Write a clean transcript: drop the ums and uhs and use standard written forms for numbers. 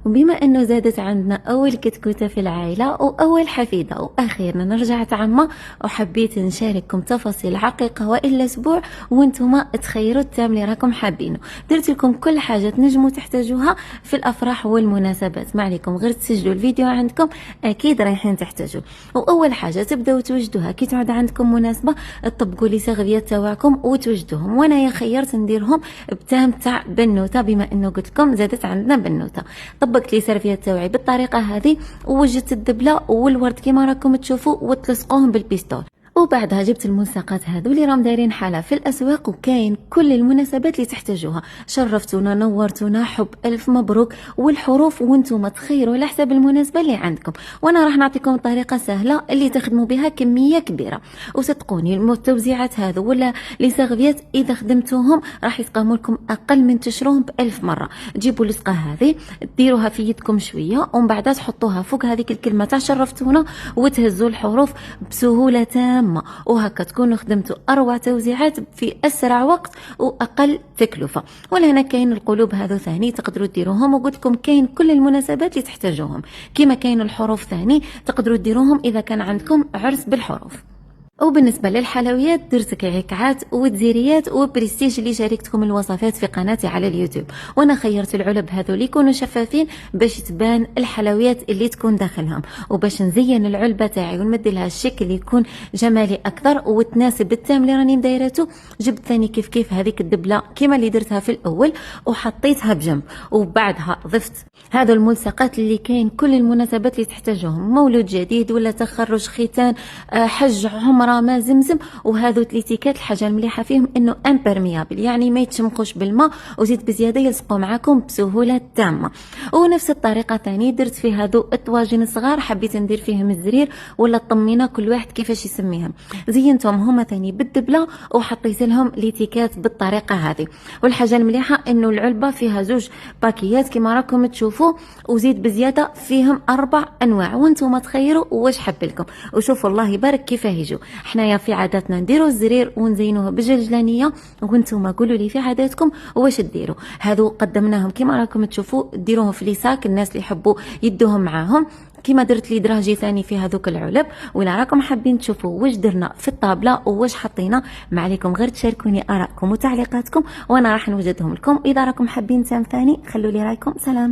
وبما انه زادت عندنا اول كتكوتة في العائلة واول حفيدة واخيرا رجعت عمة، وحبيت نشارككم تفاصيل عقيقة والا اسبوع وانتم تخيروا التام اللي راكم حابينه. درت لكم كل حاجة تنجموا تحتاجوها في الافراح والمناسبات، ما عليكم غير تسجلوا الفيديو عندكم اكيد رايحين تحتاجوا. واول حاجة تبداو توجدوها كي تعود عندكم مناسبة، تطبقوا لي سغفيات تاعكم وتوجدوهم. وانا يا خيرت نديرهم بتام تاع بنوته، بما انه قلت لكم زادت عندنا بنوته. طبقت لي سيرفيات تاوعي بالطريقه هذه، ووجدت الدبله والورد كيما راكم تشوفوا وتلصقوهم بالبيستول. وبعدها جبت الملصقات هذو اللي راهم دايرين حالة في الاسواق، وكاين كل المناسبات اللي تحتاجوها. شرفتونا نورتونا، حب الف مبروك، والحروف وانتم تخيروا على حسب المناسبه اللي عندكم. وانا راح نعطيكم طريقه سهله اللي تخدموا بها كميه كبيره. وصدقوني التوزيعات هذو ولا لي سيرفيات اذا خدمتوهم راح يتقاموا لكم اقل من تشروهم ب1000 مره. تجيبوا اللصقه هذه ديروها في يدكم شويه، ومن بعد تحطوها فوق هذيك الكلمه تاع شرفتونا، وتهزوا الحروف بسهوله تامه، وهكا تكونوا خدمتوا اروع توزيعات في اسرع وقت واقل تكلفه. ولهنا كاين القلوب هذو ثاني تقدروا ديروهم، وقلت لكم كاين كل المناسبات اللي تحتاجوهم. كما كاين الحروف ثاني تقدروا ديروهم اذا كان عندكم عرس بالحروف. وبالنسبة للحلويات درت كعكعات وتزيريات وبريستيج اللي شاركتكم الوصفات في قناتي على اليوتيوب. وانا خيرت العلب هذول يكونوا شفافين باش تبان الحلويات اللي تكون داخلهم، وباش نزين العلبة تاعي ونمد لها الشكل يكون جمالي اكثر وتناسب التام اللي راني مدايرته. جبت ثاني كيف هذيك الدبلة كيما اللي درتها في الاول وحطيتها بجنب، وبعدها ضفت هذو الملصقات اللي كاين كل المناسبات اللي تحتاجوهم، مولود جديد ولا تخرج ختان حج عمر ما زمزم. وهذو الاتيكات الحاجه المليحه فيهم انه امبرميابل، يعني ما يتشمقوش بالماء، وزيد بزياده يلصقوا معكم بسهوله تامه. ونفس الطريقه ثاني درت في هذو الطواجن الصغار، حبيت ندير فيهم الزرير ولا الطمينه كل واحد كيفاش يسميهم. زينتهم هما ثاني بالدبله وحطيت لهم الاتيكات بالطريقه هذه. والحاجه المليحه انه العلبه فيها زوج باكيات كما راكم تشوفوا، وزيد بزياده فيهم 4 انواع، وانتم تخيروا واش حب لكم. وشوفوا الله يبارك كيفاه يجوا. حنايا في عاداتنا نديروا الزرير ونزينوه بالجلجلانيه، وانتم قولوا لي في عاداتكم واش ديروا. هذو قدمناهم كما راكم تشوفوا، ديروهم في ليساك الناس اللي يحبوا يدوهم معاهم، كما درت لي دراجي ثاني في هذوك العلب. ولا راكم حابين تشوفوا واش درنا في الطابله واش حطينا، ما عليكم غير تشاركوني ارائكم وتعليقاتكم وانا راح نوجدهم لكم. اذا راكم حابين تام ثاني خلوا لي رايكم. سلام.